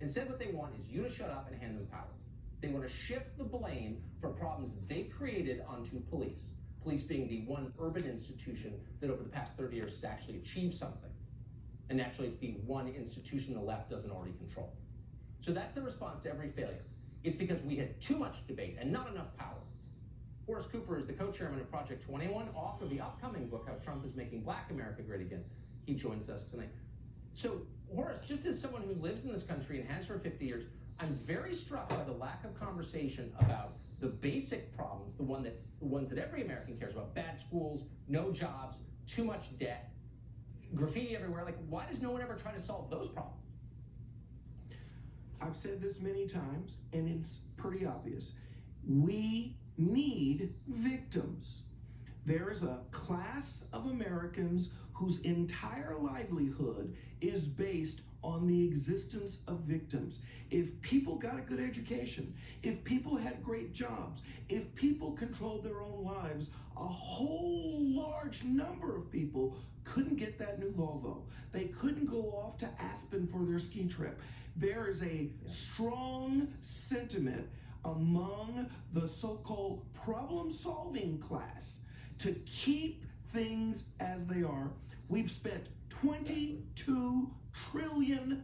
Instead, what they want is you to shut up and hand them power. They want to shift the blame for problems they created onto police. Police being the one urban institution that over the past 30 years has actually achieved something. And actually, it's the one institution the left doesn't already control. So that's the response to every failure. It's because we had too much debate and not enough power. Horace Cooper is the co-chairman of Project 21, author of the upcoming book, How Trump is Making Black America Great Again. He joins us tonight. So, Horace, just as someone who lives in this country and has for 50 years, I'm very struck by the lack of conversation about the basic problems, the ones that every American cares about: bad schools, no jobs, too much debt, graffiti everywhere. Like, why does no one ever try to solve those problems? I've said this many times, and it's pretty obvious. We need victims. There is a class of Americans whose entire livelihood is based on the existence of victims. If people got a good education, if people had great jobs, if people controlled their own lives, a whole large number of people couldn't get that new Volvo. They couldn't go off to Aspen for their ski trip. There is a strong sentiment among the so-called problem-solving class to keep things as they are. We've spent $22 trillion,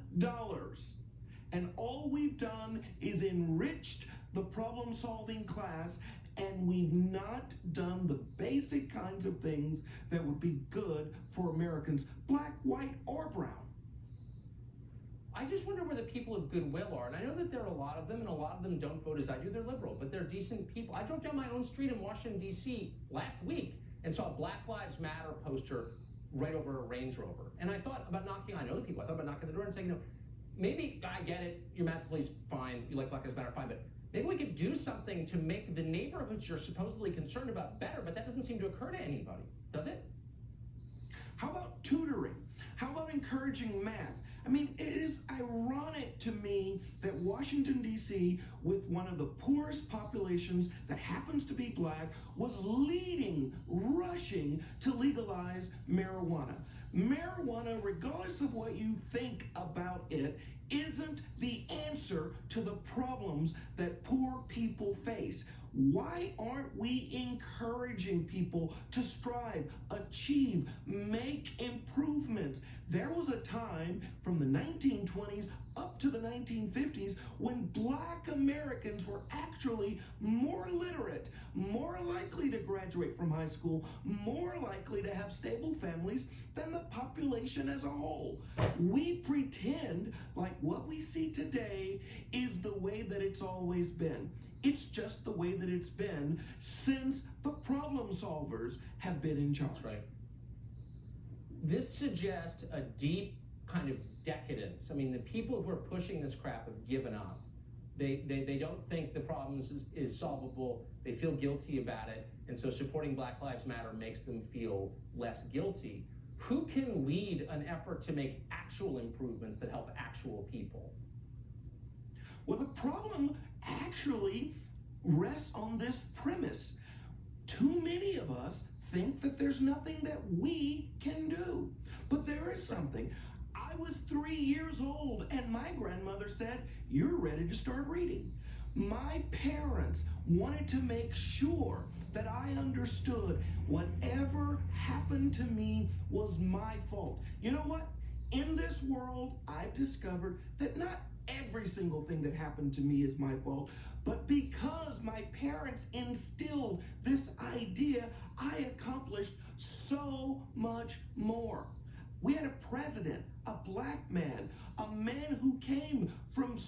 and all we've done is enriched the problem-solving class, and we've not done the basic kinds of things that would be good for Americans, black, white, or brown. I just wonder where the people of goodwill are. And I know that there are a lot of them, and a lot of them don't vote as I do. They're liberal, but they're decent people. I drove down my own street in Washington, D.C. last week and saw a Black Lives Matter poster right over a Range Rover. And I thought about knocking, I know the people, I thought about knocking on the door and saying, maybe, I get it, you're mad at the police, fine, you like Black Lives Matter, fine, but maybe we could do something to make the neighborhoods you're supposedly concerned about better, but that doesn't seem to occur to anybody, does it? How about tutoring? How about encouraging math? I mean, it is ironic to me that Washington, D.C., with one of the poorest populations that happens to be black, was rushing to legalize marijuana. Marijuana, regardless of what you think about it, isn't the answer to the problems that poor people face. Why aren't we encouraging people to strive, achieve, make improvements? There was a time from the 1920s up to the 1950s when black Americans were actually more literate, more likely to graduate from high school, more likely to have stable families than the population as a whole. We pretend like what we see today is the way that it's always been. It's just the way that it's been since the problem solvers have been in charge. That's right. This suggests a deep kind of decadence. I mean, the people who are pushing this crap have given up. They don't think the problem is solvable. They feel guilty about it. And so supporting Black Lives Matter makes them feel less guilty. Who can lead an effort to make actual improvements that help actual people? Well, the problem actually rests on this premise. Too many of us think that there's nothing that we can do. But there is something. I was 3 years old and my grandmother said, "You're ready to start reading." My parents wanted to make sure that I understood whatever happened to me was my fault. You know what? In this world, I've discovered that not every single thing that happened to me is my fault, but because my parents instilled this idea, I accomplished so much more. We had a president, a black man, a man who came from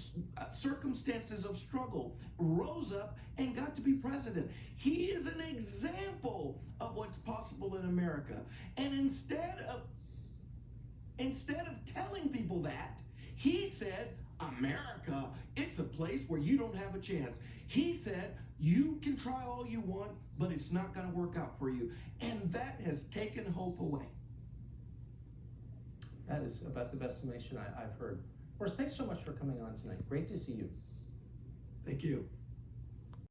circumstances of struggle, rose up and got to be president. He is an example of what's possible in America. And instead of telling people that, he said, America, it's a place where you don't have a chance. He said, you can try all you want, but it's not going to work out for you. And that has taken hope away. That is about the best summation I've heard. Horace, thanks so much for coming on tonight. Great to see you. Thank you.